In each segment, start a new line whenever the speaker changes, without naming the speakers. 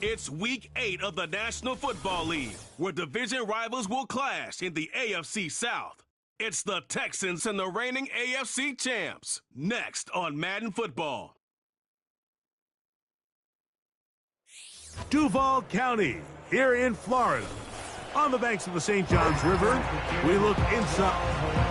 It's Week 8 of the National Football League, where division rivals will clash in the AFC South. It's the Texans and the reigning AFC champs. Next on Madden Football.
Duval County, here in Florida. On the banks of the St. Johns River, we look inside.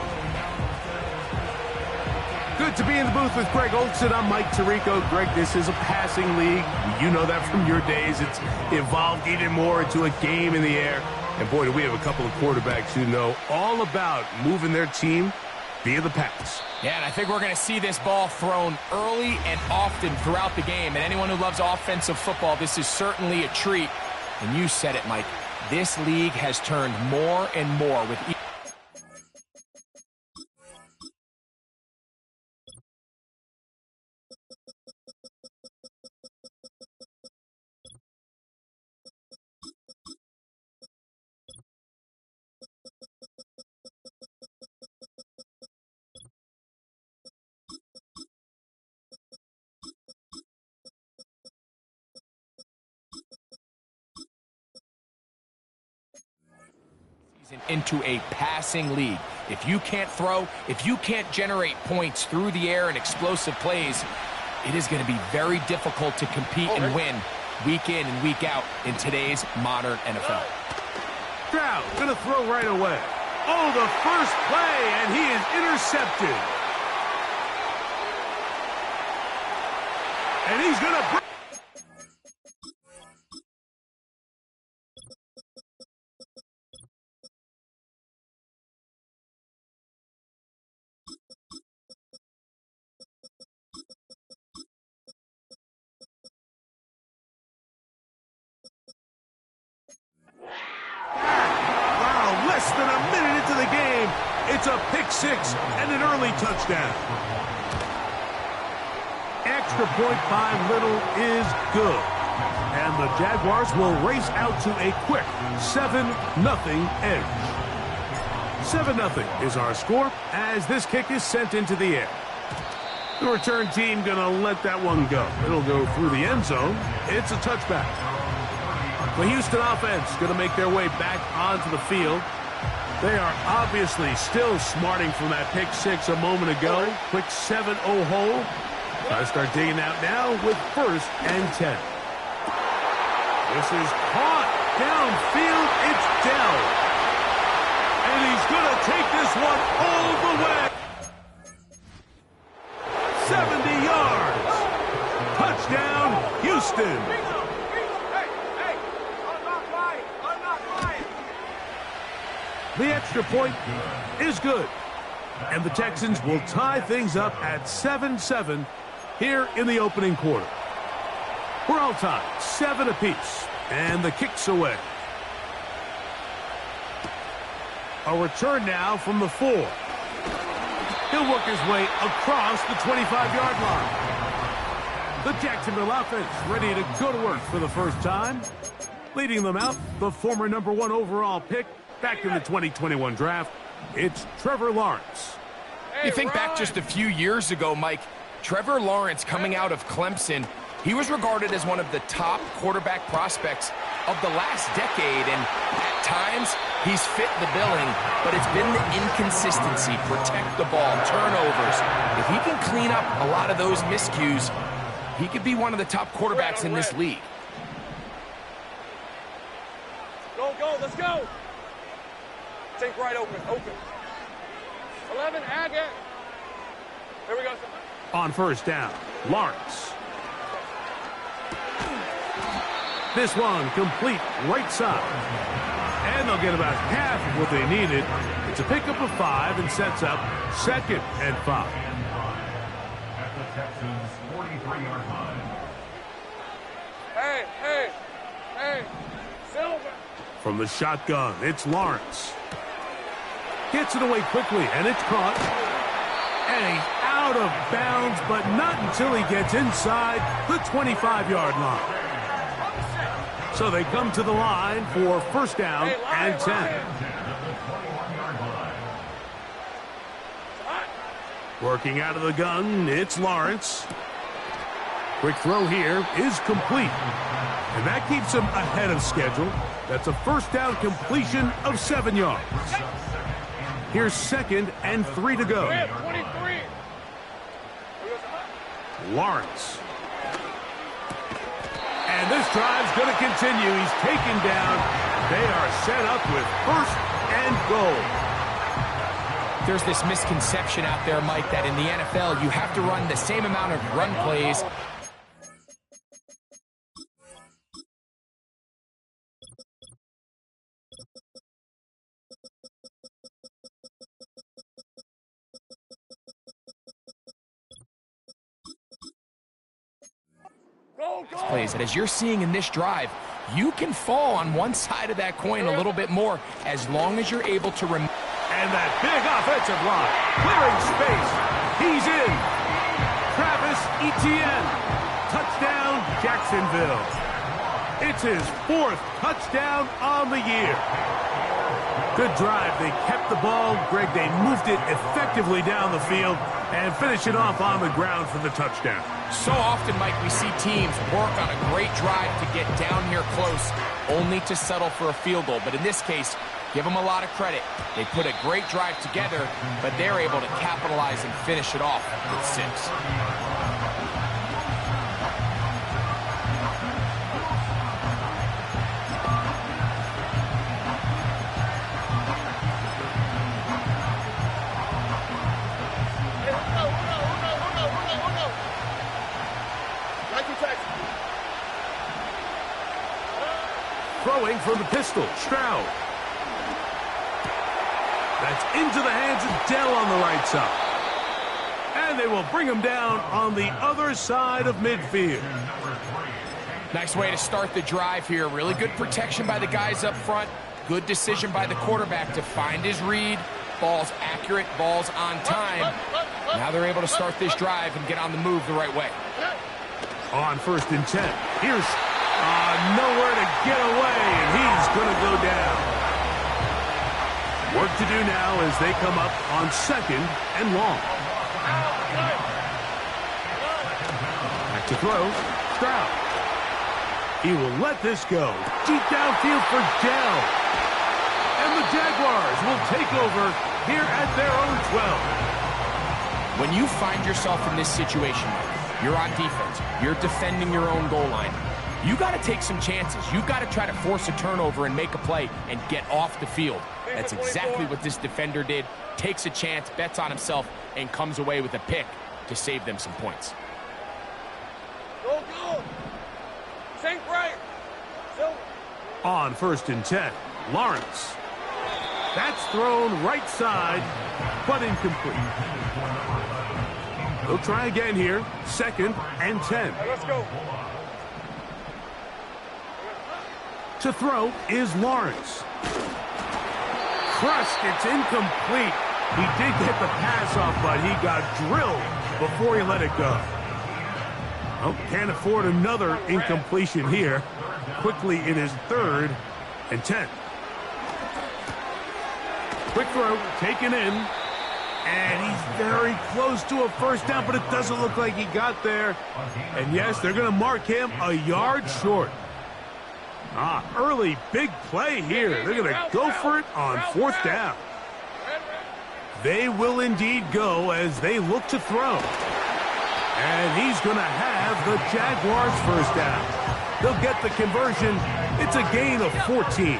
Good to be in the booth with Greg Olson. I'm Mike Tirico. Greg, this is a passing league. You know that from your days. It's evolved even more into a game in the air. And boy, do we have a couple of quarterbacks who know all about moving their team via the pass.
Yeah, and I think we're going to see this ball thrown early and often throughout the game. And anyone who loves offensive football, this is certainly a treat. And you said it, Mike. This league has turned more and more with each. Into a passing league. If you can't throw, if you can't generate points through the air and explosive plays, it is going to be very difficult to compete and win week in and week out in today's modern NFL.
Stroud going to throw right away. Oh, the first play, and he is intercepted. And he's going to... Less than a minute into the game, it's a pick six and an early touchdown. Extra point by Little is good. And the Jaguars will race out to a quick 7-0 edge. 7-0 is our score as this kick is sent into the air. The return team going to let that one go. It'll go through the end zone. It's a touchback. The Houston offense going to make their way back onto the field. They are obviously still smarting from that pick six a moment ago. Quick 7-0 hole. Got to start digging out now with 1st and 10. This is caught downfield. It's Dell. And he's going to take this one all the way. 70 yards. Touchdown, Houston. The extra point is good. And the Texans will tie things up at 7-7 here in the opening quarter. We're all tied, 7 apiece. And the kick's away. A return now from the 4. He'll work his way across the 25-yard line. The Jacksonville offense ready to go to work for the first time. Leading them out, the former #1 overall pick back in the 2021 draft, it's Trevor Lawrence.
You think back just a few years ago, Mike, Trevor Lawrence coming out of Clemson, he was regarded as one of the top quarterback prospects of the last decade, and at times he's fit the billing, but it's been the inconsistency, protect the ball, turnovers. If he can clean up a lot of those miscues, he could be one of the top quarterbacks in this league.
Go, let's go. Take right open. 11, Agate. Here we go.
On 1st down, Lawrence. This one complete right side. And they'll get about half of what they needed. It's a pickup of 5 and sets up 2nd and 5.
At the Texans' 43-yard line.
Hey, Silver.
From the shotgun, it's Lawrence. Gets it away quickly, and it's caught. And he's out of bounds, but not until he gets inside the 25-yard line. So they come to the line for 1st down and 10. Working out of the gun, it's Lawrence. Quick throw here is complete. And that keeps him ahead of schedule. That's a first down completion of 7 yards. Here's 2nd and 3 to go.
23.
Lawrence. And this drive's going to continue. He's taken down. They are set up with 1st and goal.
There's this misconception out there, Mike, that in the NFL you have to run the same amount of run plays. Plays that as you're seeing in this drive, you can fall on one side of that coin a little bit more as long as you're able to remain.
And that big offensive line, clearing space. He's in. Travis Etienne. Touchdown, Jacksonville. It's his 4th touchdown on the year. Good drive. They kept the ball. Greg, they moved it effectively down the field and finish it off on the ground for the touchdown.
So often, Mike, we see teams work on a great drive to get down here close, only to settle for a field goal. But in this case, give them a lot of credit. They put a great drive together, but they're able to capitalize and finish it off with 6.
Throwing from the pistol, Stroud. That's into the hands of Dell on the right side. And they will bring him down on the other side of midfield.
Nice way to start the drive here. Really good protection by the guys up front. Good decision by the quarterback to find his read. Ball's accurate, ball's on time. Now they're able to start this drive and get on the move the right way.
On 1st and 10. Here's nowhere to get away, and he's going to go down. Work to do now as they come up on 2nd and long. Back to throw. Stroud. He will let this go. Deep downfield for Dell. And the Jaguars will take over here at their own 12.
When you find yourself in this situation, you're on defense, you're defending your own goal line, you got to take some chances. You got to try to force a turnover and make a play and get off the field. That's exactly what this defender did. Takes a chance, bets on himself, and comes away with a pick to save them some points.
Go, go. Sink right. Silver.
On 1st and 10, Lawrence. That's thrown right side, but incomplete. They'll try again here. 2nd and 10.
Right, let's go.
To throw is Lawrence. Crushed, it's incomplete. He did get the pass off, but he got drilled before he let it go. Oh, can't afford another incompletion here. Quickly in his 3rd and 10. Quick throw, taken in. And he's very close to a 1st down, but it doesn't look like he got there. And yes, they're going to mark him a yard short. Early big play here. They're going to go for it on 4th down. They will indeed go as they look to throw. And he's going to have the Jaguars' 1st down. They'll get the conversion. It's a gain of 14.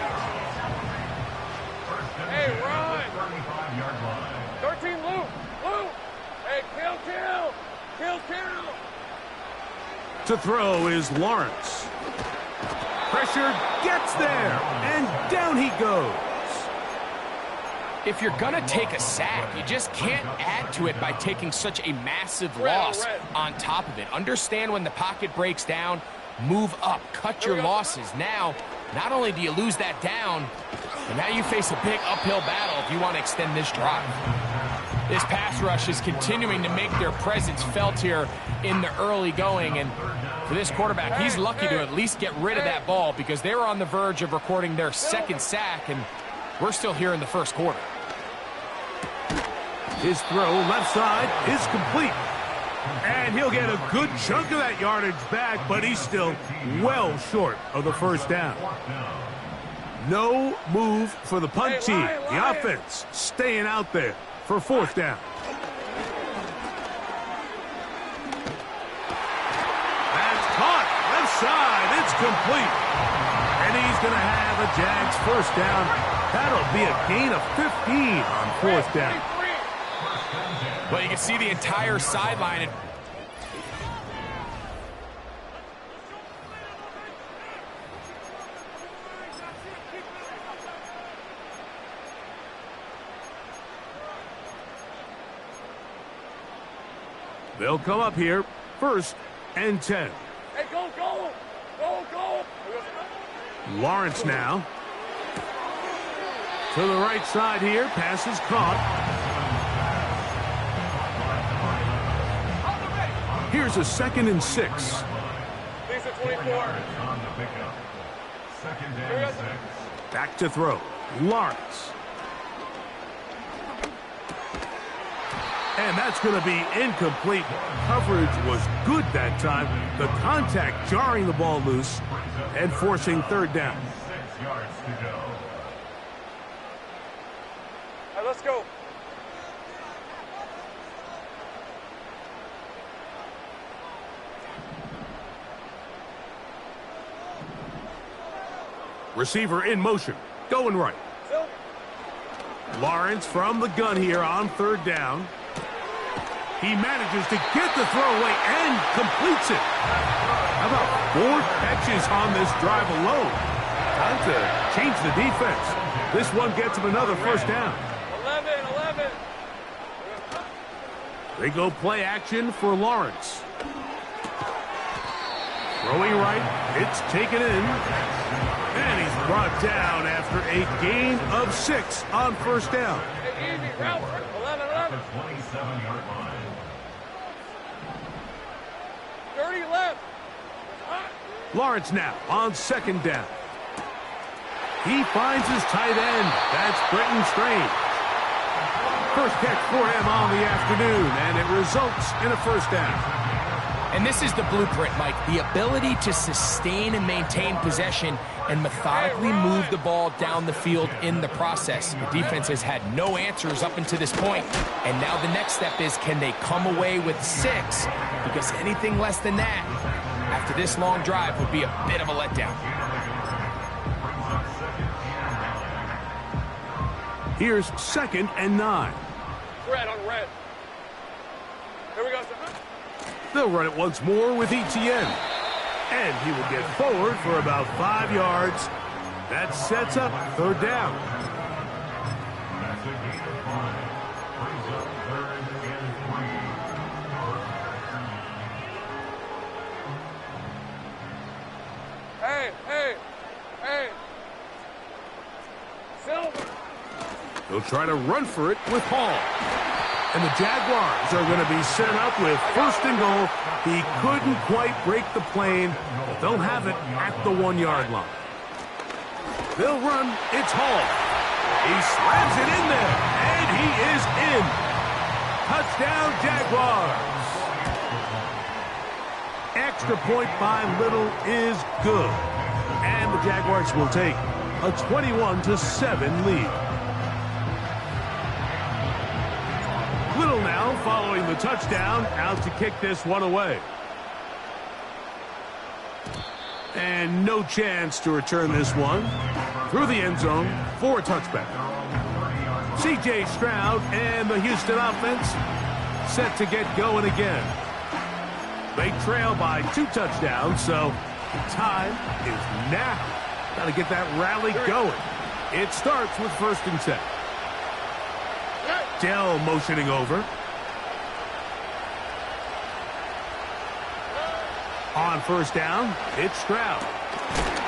Hey, run. 13, Luke. Luke. Hey, kill.
To throw is Lawrence. Pressure gets there, and down he goes.
If you're going to take a sack, you just can't add to it by taking such a massive loss on top of it. Understand when the pocket breaks down, move up, cut your losses. Now, not only do you lose that down, but now you face a big uphill battle if you want to extend this drive. This pass rush is continuing to make their presence felt here in the early going, and for this quarterback, he's lucky to at least get rid of that ball because they were on the verge of recording their 2nd sack, and we're still here in the 1st quarter.
His throw left side is complete. And he'll get a good chunk of that yardage back, but he's still well short of the first down. No move for the punt team. The offense staying out there for fourth down. That's caught. Left side. It's complete. And he's going to have a Jags first down. That'll be a gain of 15 on fourth down.
Well, you can see the entire sideline.
They'll come up here, 1st and 10.
Hey, go, go! Go, go!
Lawrence now. To the right side here, pass is caught. Here's a 2nd and 6.
These are 24.
Back to throw. Lawrence. And that's going to be incomplete. Coverage was good that time. The contact jarring the ball loose and forcing third down.
6 yards to go.
All right, let's go.
Receiver in motion. Going right. Lawrence from the gun here on third down. He manages to get the throw away and completes it. How about 4 catches on this drive alone? Time to change the defense. This one gets him another first down.
11.
They go play action for Lawrence. Throwing right. It's taken in. And he's brought down after a gain of 6 on first down.
Hey, easy, route. 11.
27-yard line.
30 left.
Lawrence now on 2nd down. He finds his tight end. That's Brenton Strange. First catch for him on the afternoon, and it results in a first down.
And this is the blueprint, Mike. The ability to sustain and maintain possession and methodically move the ball down the field in the process. The defense has had no answers up until this point, and now the next step is, can they come away with 6? Because anything less than that, after this long drive, would be a bit of a letdown.
Here's 2nd and 9.
Red on red. Here we go, sir.
They'll run it once more with Etienne. And he will get forward for about 5 yards. That sets up third down.
That's a gain of 5. Brings up 3rd and
3. Hey. Silver.
They'll try to run for it with Hall. And the Jaguars are going to be set up with 1st and goal. He couldn't quite break the plane, but they'll have it at the 1-yard line. They'll run. It's Hall. He slams it in there, and he is in. Touchdown, Jaguars. Extra point by Little is good. And the Jaguars will take a 21-7 lead. Little now following the touchdown, out to kick this one away. And no chance to return this one through the end zone for a touchback. C.J. Stroud and the Houston offense set to get going again. They trail by 2 touchdowns, so the time is now. Got to get that rally going. It starts with 1st and 10. Dell motioning over. On first down, it's Stroud.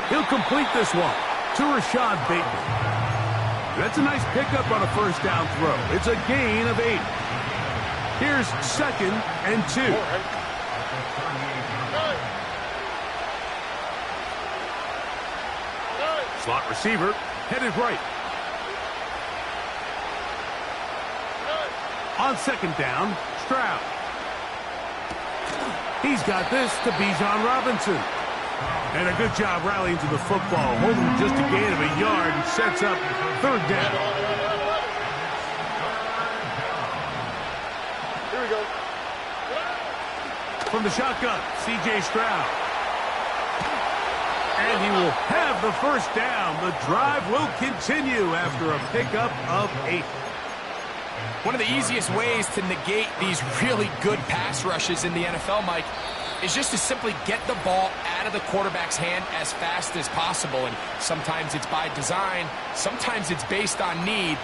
He'll complete this one to Rashad Bateman. That's a nice pickup on a first down throw. It's a gain of 8. Here's 2nd and 2. Slot receiver headed right. On 2nd down, Stroud. He's got this to Bijan Robinson. And a good job rallying to the football, holding just a gain of a yard and sets up third down.
Here we go.
From the shotgun, C.J. Stroud. And he will have the first down. The drive will continue after a pickup of 8.
One of the easiest ways to negate these really good pass rushes in the NFL, Mike, is just to simply get the ball out of the quarterback's hand as fast as possible. And sometimes it's by design, sometimes it's based on need.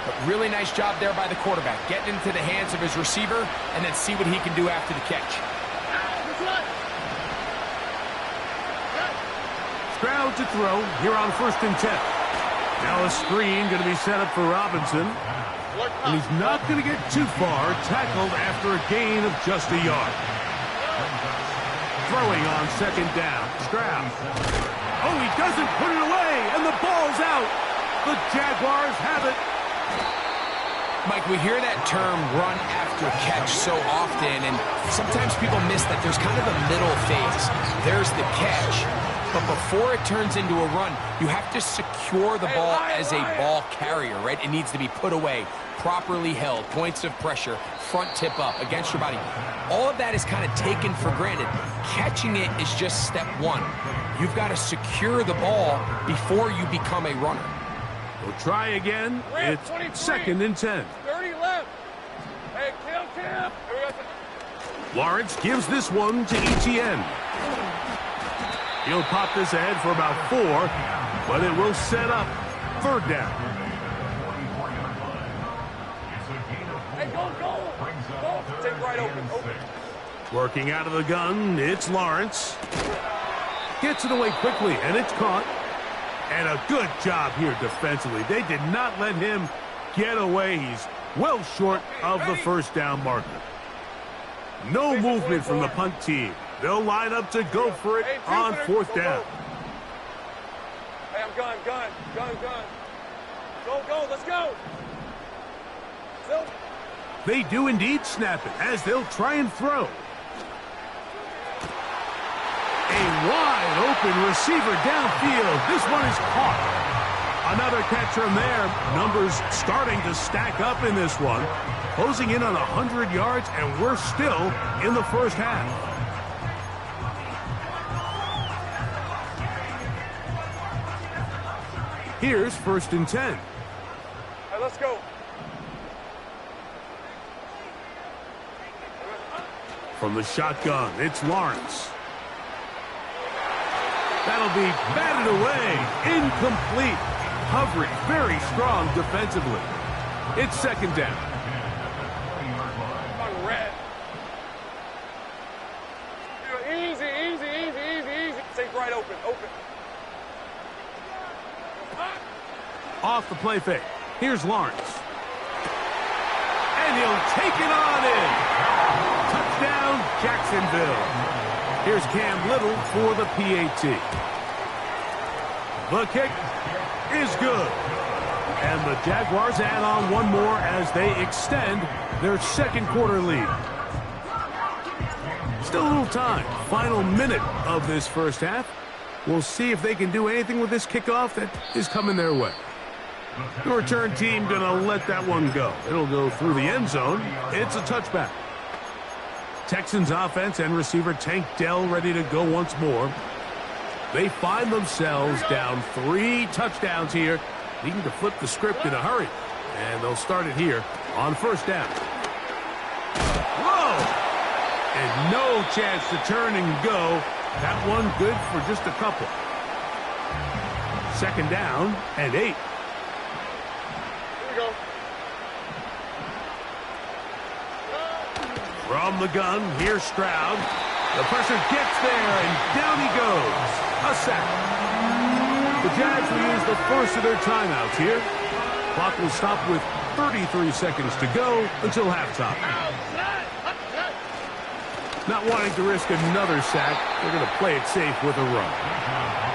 But really nice job there by the quarterback, getting into the hands of his receiver and then see what he can do after the catch.
Stroud to throw here on 1st and 10. Now a screen going to be set up for Robinson. And he's not going to get too far, tackled after a gain of just a yard. Throwing on 2nd down, Stroud. Oh, he doesn't put it away, and the ball's out. The Jaguars have it.
Mike, we hear that term run after catch so often, and sometimes people miss that there's kind of a middle phase. There's the catch, but before it turns into a run, you have to secure the ball as a ball carrier, right? It needs to be put away, properly held, points of pressure, front tip up against your body. All of that is kind of taken for granted. Catching it is just step one. You've got to secure the ball before you become a runner.
We'll try again. It's 2nd and 10.
30 left. Hey, Kim.
Lawrence gives this one to Etienne. He'll pop this ahead for about 4, but it will set up 3rd down.
Hey, go. Take right open.
Working out of the gun, it's Lawrence. Gets it away quickly, and it's caught. And a good job here defensively. They did not let him get away. He's well short of the 1st down marker. No movement from the punt team. They'll line up to go for it on 4th down.
Hey, I'm gun. Go, let's go.
They do indeed snap it as they'll try and throw. A wide open receiver downfield. This one is caught. Another catch from there. Numbers starting to stack up in this one. Closing in on 100 yards, and we're still in the 1st half. Here's 1st and 10.
Hey, let's go.
From the shotgun, it's Lawrence. That'll be batted away. Incomplete. Coverage very strong defensively. It's 2nd down.
On red. Easy. Take right open.
Off the play fake. Here's Lawrence. And he'll take it on in. Touchdown, Jacksonville. Here's Cam Little for the PAT. The kick is good. And the Jaguars add on one more as they extend their 2nd quarter lead. Still a little time. Final minute of this 1st half. We'll see if they can do anything with this kickoff that is coming their way. The return team going to let that one go. It'll go through the end zone. It's a touchback. Texans offense and receiver Tank Dell ready to go once more. They find themselves down 3 touchdowns here, needing to flip the script in a hurry. And they'll start it here on 1st down. Whoa! And no chance to turn and go. That one good for just a couple. 2nd down and 8.
Here we go.
From the gun, here's Stroud. The pressure gets there, and down he goes. A sack. The Jags will use the first of their timeouts here. Clock will stop with 33 seconds to go until halftime. Not wanting to risk another sack, they're going to play it safe with a run.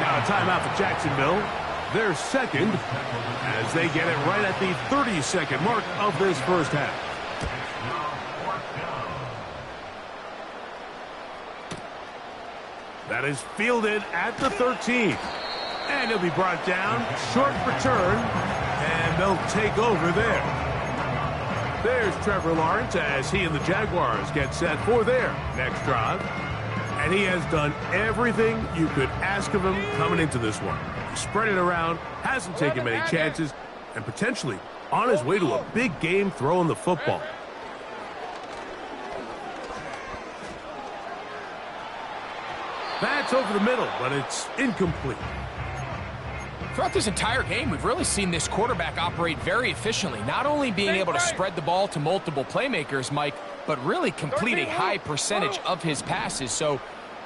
Now a timeout for Jacksonville. Their 2nd, as they get it right at the 30-second mark of this 1st half. That is fielded at the 13. And he'll be brought down, short return, and they'll take over there. There's Trevor Lawrence as he and the Jaguars get set for their next drive. And he has done everything you could ask of him coming into this one. He spread it around, hasn't taken many chances, and potentially on his way to a big game throwing the football. That's over the middle, but it's incomplete.
Throughout this entire game, we've really seen this quarterback operate very efficiently, not only being able to spread the ball to multiple playmakers, Mike, but really complete a high percentage of his passes. So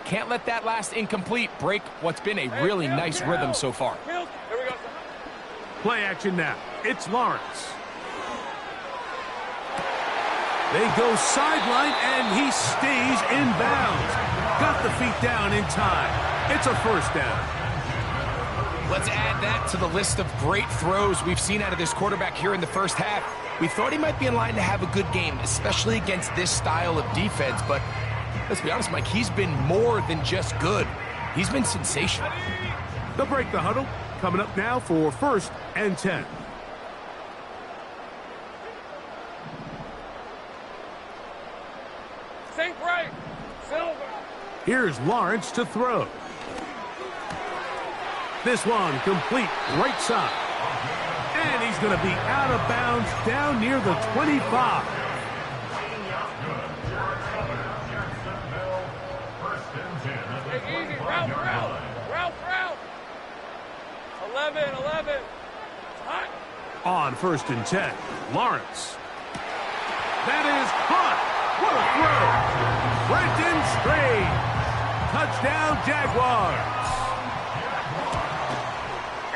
can't let that last incomplete break what's been a really nice rhythm so far.
Play action now. It's Lawrence. They go sideline, and he stays in bounds. Got the feet down in time. It's a first down.
Let's add that to the list of great throws we've seen out of this quarterback here in the first half. We thought he might be in line to have a good game, especially against this style of defense. But let's be honest, Mike, he's been more than just good. He's been sensational.
They'll break the huddle. Coming up now for 1st and 10.
Sink right. Silver.
Here's Lawrence to throw. This one complete right side. And he's going to be out of bounds down near the 25.
Take it easy. Route. 11. Hot.
On 1st and 10, Lawrence. That is hot. What a throw. Brenton Strange. Touchdown, Jaguars.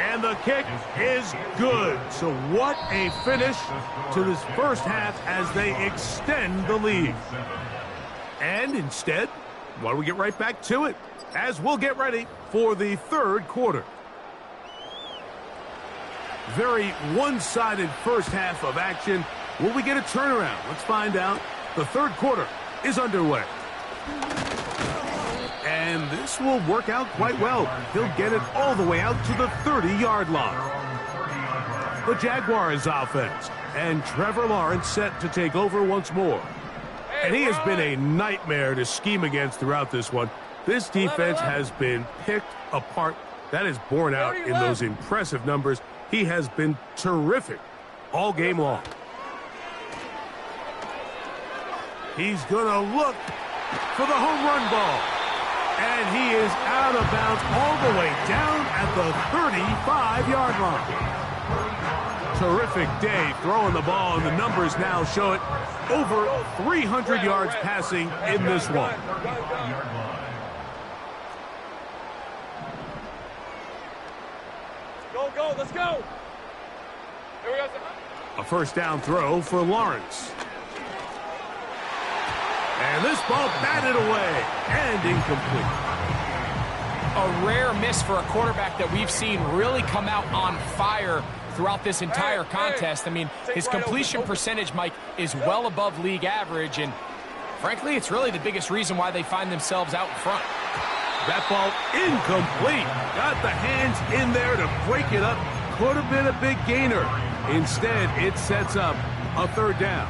And the kick is good. So what a finish to this first half as they extend the lead. And instead, why don't we get right back to it as we'll get ready for the 3rd quarter. Very one-sided first half of action. Will we get a turnaround? Let's find out. The 3rd quarter is underway. And this will work out quite well. He'll get it all the way out to the 30-yard line. The Jaguars offense. And Trevor Lawrence set to take over once more. And he has been a nightmare to scheme against throughout this one. This defense has been picked apart. That is borne out in those impressive numbers. He has been terrific all game long. He's going to look for the home run ball. And he is out of bounds all the way down at the 35-yard line. Terrific day throwing the ball, and the numbers now show it. Over 300 yards passing in this one.
Go, let's go. Here we go.
A first down throw for Lawrence. And this ball batted away and incomplete.
A rare miss for a quarterback that we've seen really come out on fire throughout this entire contest. I mean, his completion percentage, Mike, is well above league average, and frankly, it's really the biggest reason why they find themselves out in front.
That ball incomplete. Got the hands in there to break it up. Could have been a big gainer. Instead, it sets up a 3rd down.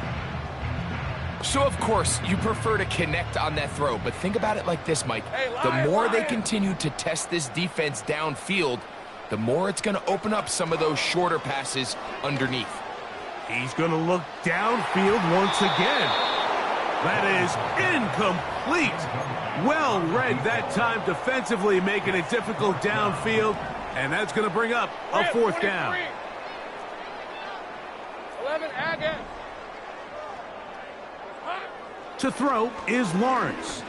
So, of course, you prefer to connect on that throw, but think about it like this, Mike. The more they continue to test this defense downfield, the more it's going to open up some of those shorter passes underneath.
He's going to look downfield once again. That is incomplete. Well read that time defensively, making it difficult downfield, and that's going to bring up a 4th down.
11 again.
To throw is Lawrence.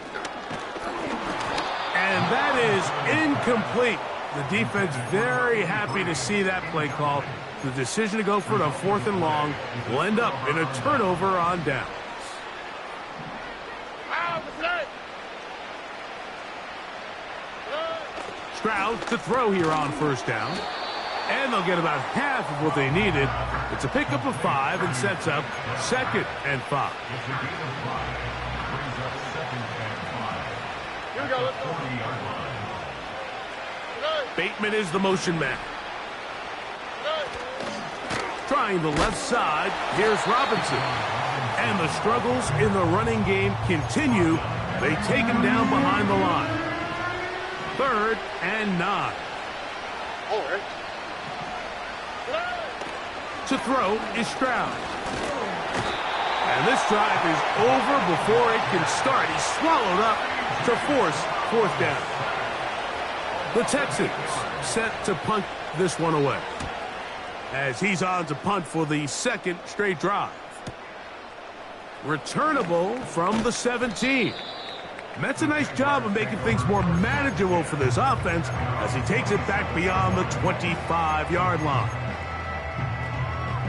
And that is incomplete. The defense very happy to see that play call. The decision to go for it on 4th and long will end up in a turnover on downs. Stroud to throw here on 1st down. And they'll get about half of what they needed. It's a pickup of 5 and sets up 2nd and 5.
Here we go, let's go.
Bateman is the motion man. Trying the left side, here's Robinson. And the struggles in the running game continue. They take him down behind the line. 3rd and 9. To throw is Stroud. And this drive is over before it can start. He's swallowed up to force 4th down. The Texans set to punt this one away, as he's on to punt for the 2nd straight drive. Returnable from the 17. And that's a nice job of making things more manageable for this offense as he takes it back beyond the 25-yard line.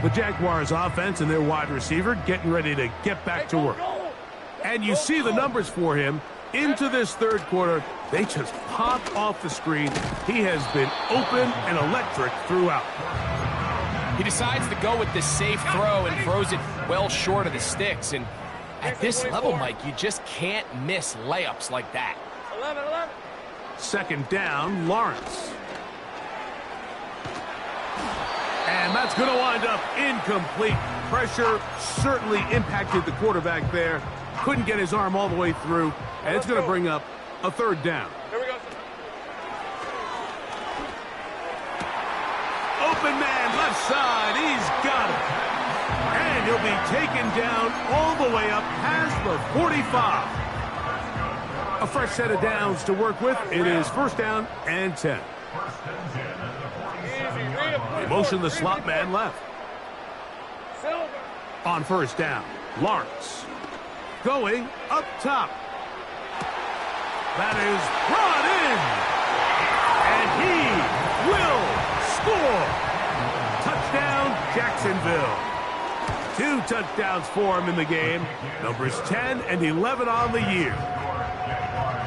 The Jaguars offense and their wide receiver getting ready to get back to work. And you see the numbers for him into this 3rd quarter. They just pop off the screen. He has been open and electric throughout.
He decides to go with this safe throw and throws it well short of the sticks. And at this level, Mike, you just can't miss layups like that.
11.
2nd down, Lawrence. And that's going to wind up incomplete. Pressure certainly impacted the quarterback there. Couldn't get his arm all the way through. And it's going to bring up a 3rd down.
Here we go.
Open man, left side. He's got it. And he'll be taken down all the way up past the 45. A fresh set of downs to work with. It is 1st down and 10. They motion the slot man left. On 1st down, Lawrence. Going up top. That is brought in. And he will score. Touchdown, Jacksonville. 2 touchdowns for him in the game. Numbers 10 and 11 on the year.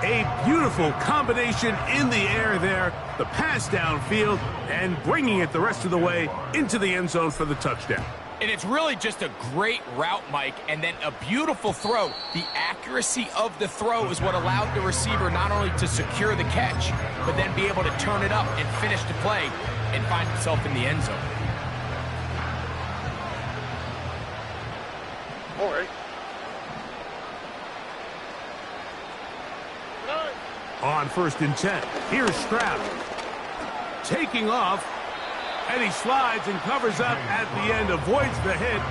A beautiful combination in the air there. The pass downfield and bringing it the rest of the way into the end zone for the touchdown.
And it's really just a great route, Mike, and then a beautiful throw. The accuracy of the throw is what allowed the receiver not only to secure the catch, but then be able to turn it up and finish the play and find himself in the end zone.
All right.
On 1st and 10, here's Stroud. Taking off, and he slides and covers up at the end, avoids the hit,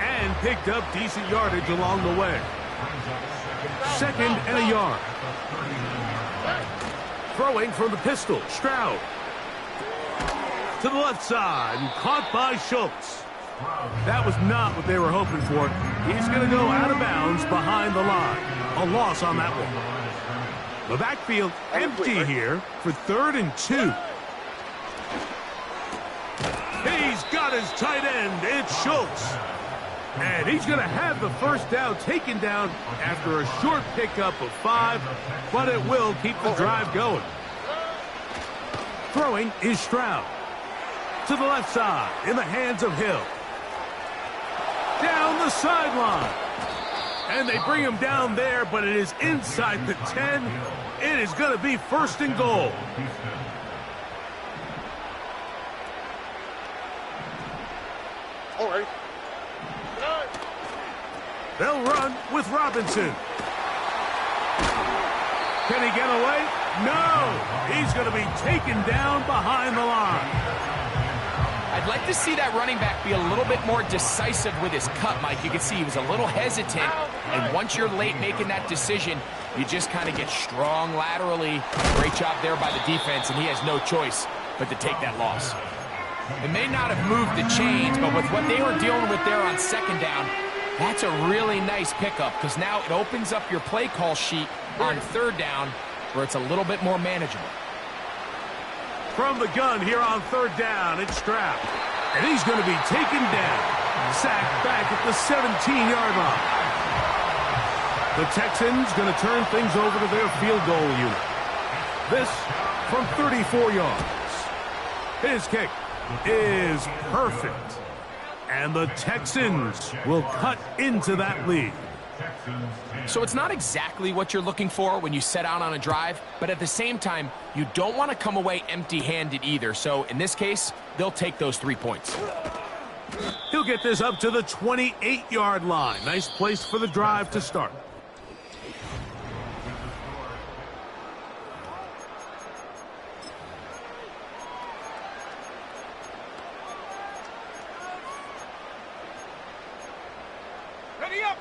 and picked up decent yardage along the way. 2nd and a yard. Throwing from the pistol, Stroud. To the left side, and caught by Schultz. That was not what they were hoping for. He's going to go out of bounds behind the line. A loss on that one. The backfield empty here for 3rd and 2. He's got his tight end. It's Schultz. And he's going to have the 1st down taken down after a short pickup of 5, but it will keep the drive going. Throwing is Stroud. To the left side, in the hands of Hill. Down the sideline. And they bring him down there, but it is inside the 10. It is going to be 1st and goal.
All right.
They'll run with Robinson. Can he get away? No! He's going to be taken down behind the line.
I'd like to see that running back be a little bit more decisive with his cut, Mike. You can see he was a little hesitant, and once you're late making that decision, you just kind of get strong laterally. Great job there by the defense, and he has no choice but to take that loss. It may not have moved the chains, but with what they were dealing with there on 2nd down, that's a really nice pickup because now it opens up your play call sheet on 3rd down where it's a little bit more manageable.
From the gun here on 3rd down, it's Stroud. And he's going to be taken down. Sacked back at the 17-yard line. The Texans going to turn things over to their field goal unit. This from 34 yards. His kick is perfect. And the Texans will cut into that lead.
Texans 10.
So it's not exactly what you're looking for when you set out on a drive, but at the same time, you don't want to come away empty-handed either. So in this case, they'll take those 3 points.
He'll get this up to the 28-yard line. Nice place for the drive to start.
Ready up.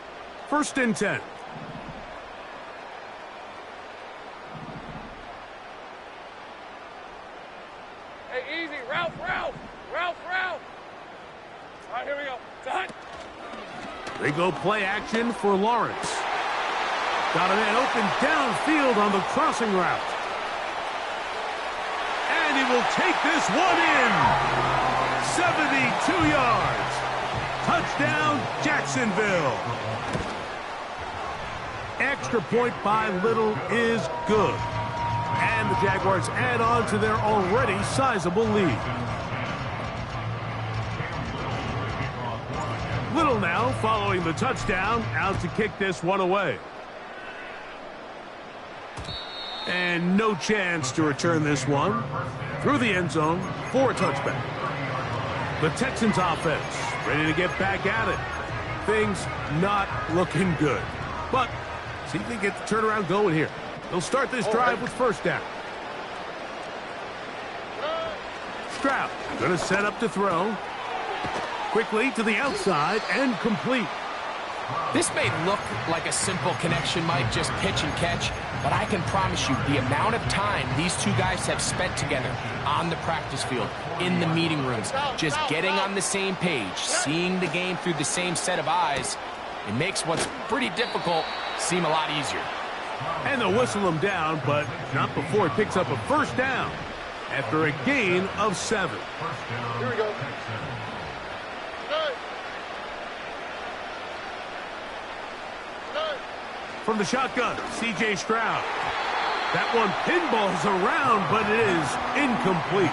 1st and 10.
Hey, easy. Ralph. All right, here we go. Done.
They go play action for Lawrence. Got a man open downfield on the crossing route. And he will take this one in. 72 yards. Touchdown, Jacksonville. Extra point by Little is good. And the Jaguars add on to their already sizable lead. Little now following the touchdown, out to kick this one away. And no chance to return this one through the end zone for a touchback. The Texans offense ready to get back at it. Things not looking good. But see if they get the turnaround going here. They'll start this drive with 1st down. Stroud going to set up to throw. Quickly to the outside and complete.
This may look like a simple connection, Mike, just pitch and catch, but I can promise you the amount of time these two guys have spent together on the practice field, in the meeting rooms, just getting on the same page, seeing the game through the same set of eyes, it makes what's pretty difficult seem a lot easier.
And they'll whistle him down, but not before he picks up a 1st down after a gain of 7.
Here we go.
From the shotgun, C.J. Stroud. That one pinballs around, but it is incomplete.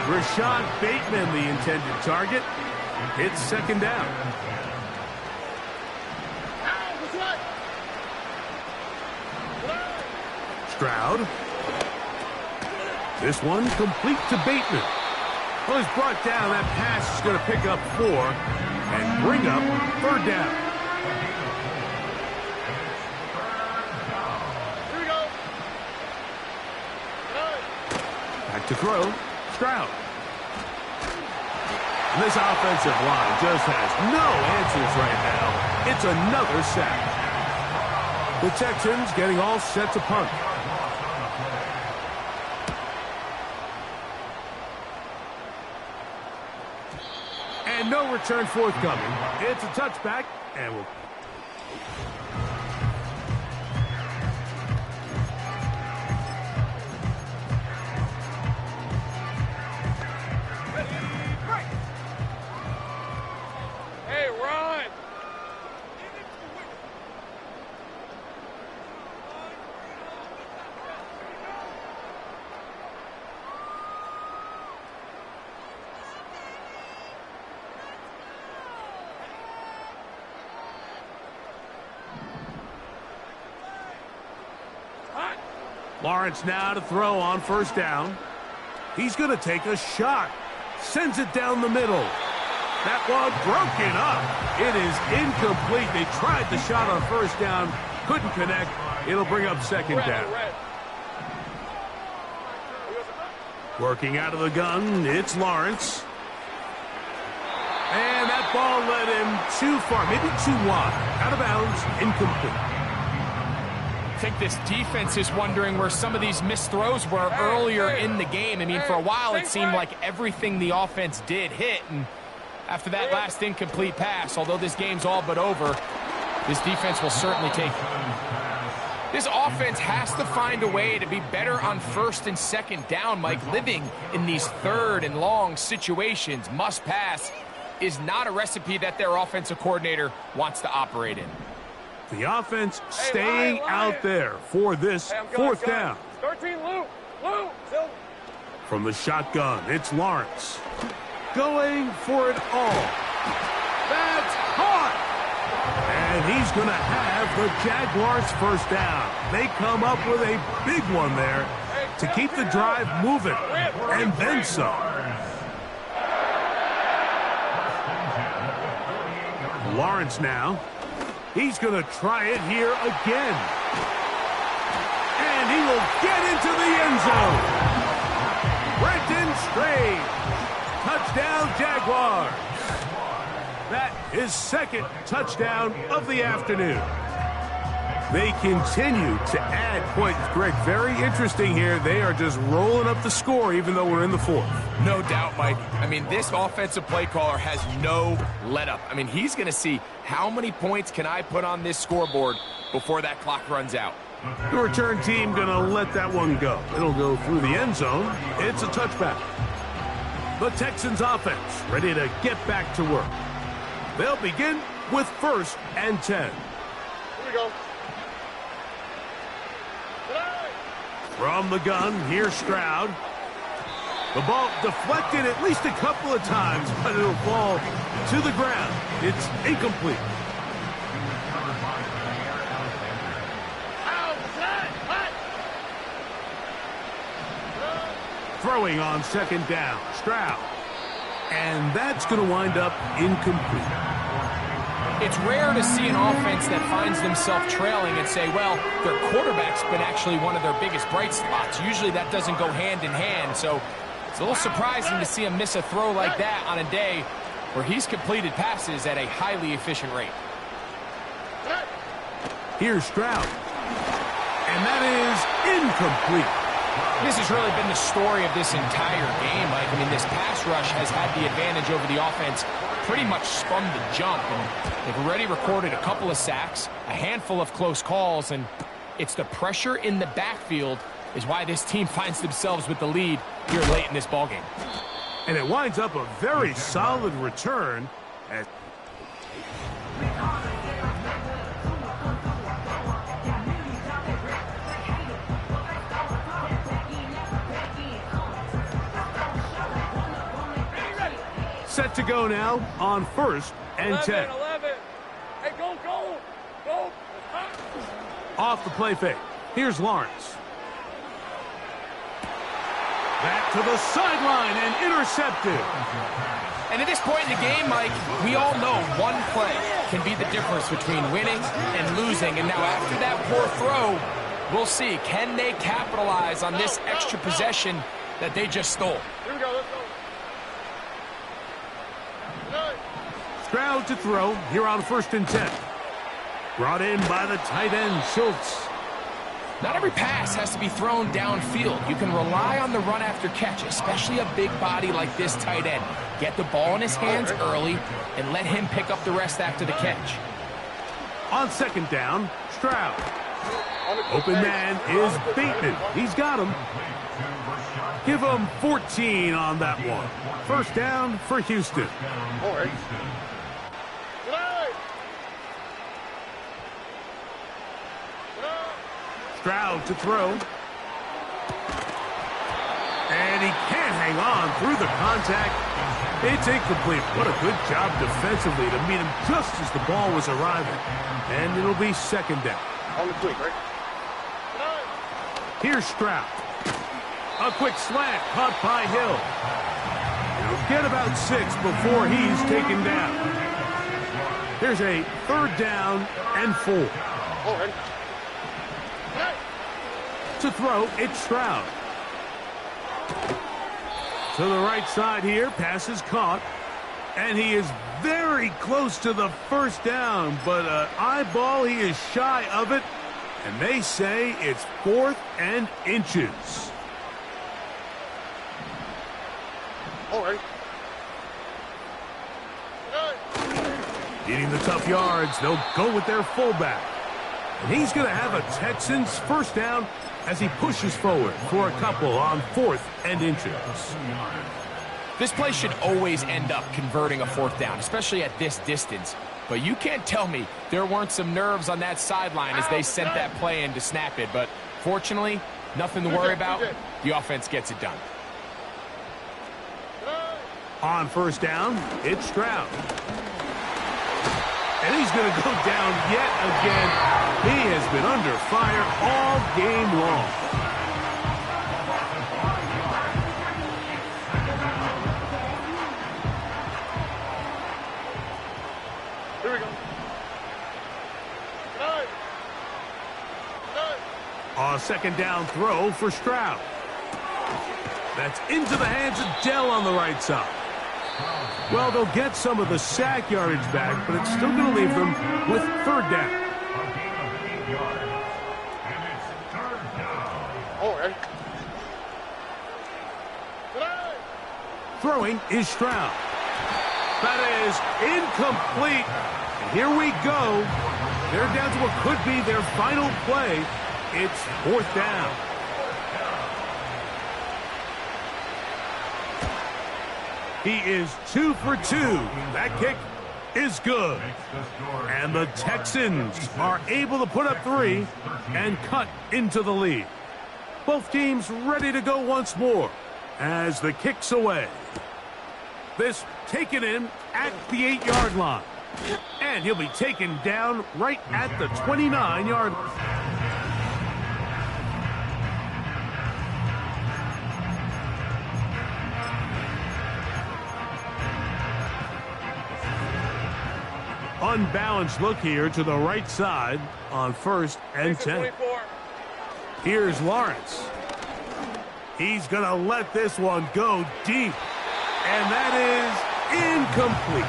Rashad Bateman, the intended target. It's 2nd down. Stroud. This one complete to Bateman. Well, he's brought down. That pass is going to pick up 4 and bring up 3rd down. Back to throw. Stroud. This offensive line just has no answers right now. It's another sack. The Texans getting all set to punt. And no return forthcoming. It's a touchback, and we'll... Lawrence now to throw on 1st down. He's going to take a shot. Sends it down the middle. That one broken up. It is incomplete. They tried the shot on 1st down. Couldn't connect. It'll bring up 2nd down. Working out of the gun, it's Lawrence. And that ball led him too far, maybe too wide. Out of bounds, incomplete.
I think this defense is wondering where some of these missed throws were earlier in the game. I mean, for a while it seemed like everything the offense did hit, and after that last incomplete pass, although this game's all but over, this defense will certainly take it. This offense has to find a way to be better on 1st and 2nd down, Mike. Living in these 3rd and long situations, must pass, is not a recipe that their offensive coordinator wants to operate in.
The offense staying out there for this 4th down.
13, Lou.
From the shotgun, it's Lawrence. Going for it all. That's caught. And he's going to have the Jaguars first down. They come up with a big one there to keep the drive moving, and then some. Lawrence now. He's going to try it here again. And he will get into the end zone. Brenton Strange. Touchdown, Jaguars. That is second touchdown of the afternoon. They continue to add points. Greg, very interesting here. They are just rolling up the score even though we're in the fourth.
No doubt, Mike. I mean, this offensive play caller has no let-up. I mean, he's going to see how many points can I put on this scoreboard before that clock runs out.
The return team going to let that one go. It'll go through the end zone. It's a touchback. The Texans offense ready to get back to work. They'll begin with 1st and 10.
Here we go.
From the gun, here's Stroud. The ball deflected at least a couple of times, but it'll fall to the ground. It's incomplete. Throwing on 2nd down, Stroud. And that's going to wind up incomplete.
It's rare to see an offense that finds themselves trailing and say, well, their quarterback's been actually one of their biggest bright spots. Usually that doesn't go hand in hand, so it's a little surprising to see him miss a throw like that on a day where he's completed passes at a highly efficient rate.
Here's Stroud. And that is incomplete.
This has really been the story of this entire game, Mike. I mean, this pass rush has had the advantage over the offense pretty much from the jump. And they've already recorded a couple of sacks, a handful of close calls, and it's the pressure in the backfield is why this team finds themselves with the lead here late in this ballgame.
And it winds up a very solid return. Set to go now on 1st and 10.
11. Hey, go.
Off the play fake. Here's Lawrence. Back to the sideline and intercepted.
And at this point in the game, Mike, we all know one play can be the difference between winning and losing. And now after that poor throw, we'll see, can they capitalize on this extra possession that they just stole?
Here we go, let's go.
Stroud to throw here on 1st and 10. Brought in by the tight end, Schultz.
Not every pass has to be thrown downfield. You can rely on the run after catch, especially a big body like this tight end. Get the ball in his hands early and let him pick up the rest after the catch.
On 2nd down, Stroud. Open man is Bateman. He's got him. Give him 14 on that one. 1st down for Houston.
All right.
Stroud to throw. And he can't hang on through the contact. It's incomplete. What a good job defensively to meet him just as the ball was arriving. And it'll be 2nd down.
On the quick, right?
Here's Stroud. A quick slant caught by Hill. He'll get about 6 before he's taken down. Here's a 3rd down and 4.
All right.
To throw, it's Stroud. To the right side here, pass is caught. And he is very close to the 1st down, but eyeball, he is shy of it. And they say it's 4th and inches.
All right.
Getting the tough yards, they'll go with their fullback. And he's going to have a Texans 1st down as he pushes forward for a couple on 4th and inches.
This play should always end up converting a 4th down, especially at this distance. But you can't tell me there weren't some nerves on that sideline as they sent that play in to snap it. But fortunately, nothing to worry about. The offense gets it done.
On 1st down, it's Stroud. And he's going to go down yet again. He has been under fire all game long.
Here we go.
A second down throw for Stroud. That's into the hands of Dell on the right side. Well, they'll get some of the sack yardage back, but it's still going to leave them with third down.
Oh,
Throwing is Stroud. That is incomplete. And here we go. They're down to what could be their final play. It's fourth down. He is 2 for 2. That kick is good. And the Texans are able to put up 3 and cut into the lead. Both teams ready to go once more as the kick's away. This taken in at the 8-yard line. And he'll be taken down right at the 29-yard line. Unbalanced look here to the right side on 1st and 10. Here's Lawrence. He's going to let this one go deep. And that is incomplete.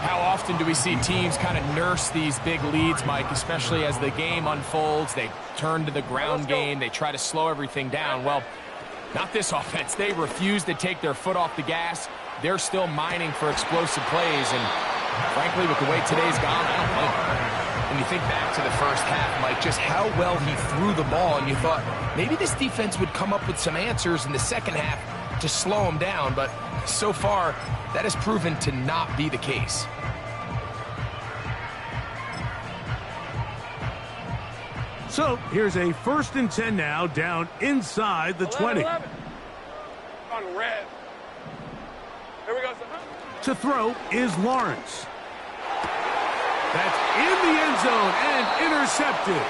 How often do we see teams kind of nurse these big leads, Mike, especially as the game unfolds? They turn to the ground game. They try to slow everything down. Well, not this offense. They refuse to take their foot off the gas. They're still mining for explosive plays. And frankly, with the way today's gone, I don't know. When you think back to the first half, Mike, just how well he threw the ball, and you thought maybe this defense would come up with some answers in the second half to slow him down, but so far, that has proven to not be the case.
So, here's a 1st and 10 now, down inside the 20.
11. On red. Here we go, son.
To throw is Lawrence. That's in the end zone and intercepted.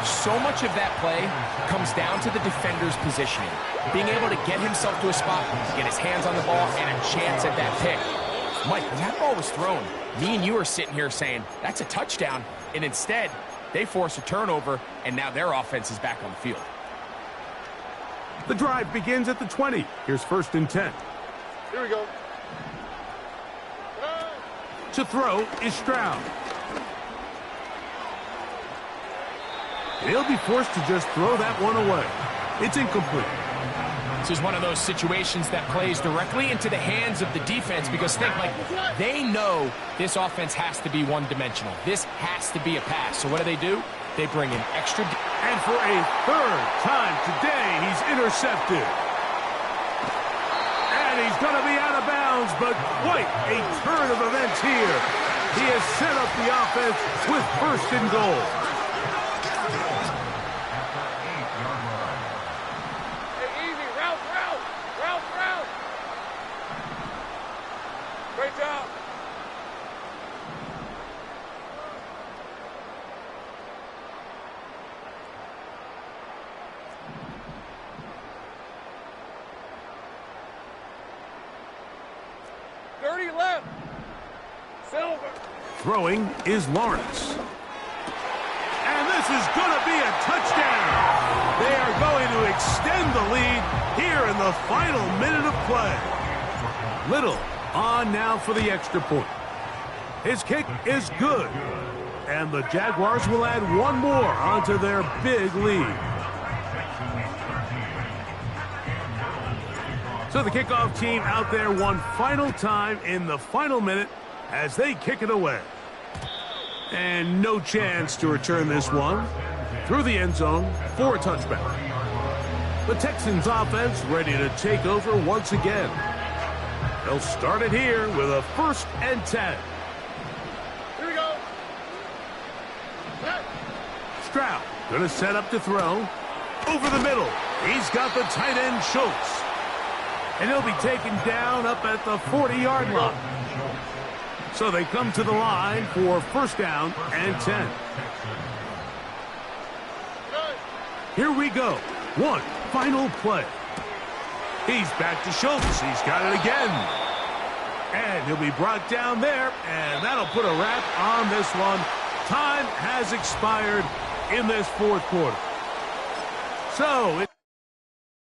So much of that play comes down to the defender's positioning. Being able to get himself to a spot, get his hands on the ball, and a chance at that pick. Mike, when that ball was thrown, me and you are sitting here saying, that's a touchdown. And instead, they force a turnover, and now their offense is back on the field.
The drive begins at the 20. Here's 1st and 10.
Here we go.
To throw is Stroud. He'll be forced to just throw that one away. It's incomplete.
This is one of those situations that plays directly into the hands of the defense because think, like, they know this offense has to be one-dimensional. This has to be a pass. So what do? They bring in extra.
And for a 3rd time today, he's intercepted. And he's going to be out of bounds, but quite a turn of events here. He has set up the offense with 1st and goal.
Hey, easy. Route. Great job. Dirty left. Silver.
Throwing is Lawrence. And this is going to be a touchdown. They are going to extend the lead here in the final minute of play. Little on now for the extra point. His kick is good. And the Jaguars will add one more onto their big lead. So the kickoff team out there one final time in the final minute as they kick it away. And no chance to return this one through the end zone for a touchback. The Texans offense ready to take over once again. They'll start it here with a 1st and 10.
Here we go.
Stroud going to set up to throw. Over the middle. He's got the tight end Schultz. And he'll be taken down up at the 40-yard line. So they come to the line for first down and 10. Here we go. One final play. He's back to Schultz. He's got it again. And he'll be brought down there, and that'll put a wrap on this one. Time has expired in this fourth quarter. So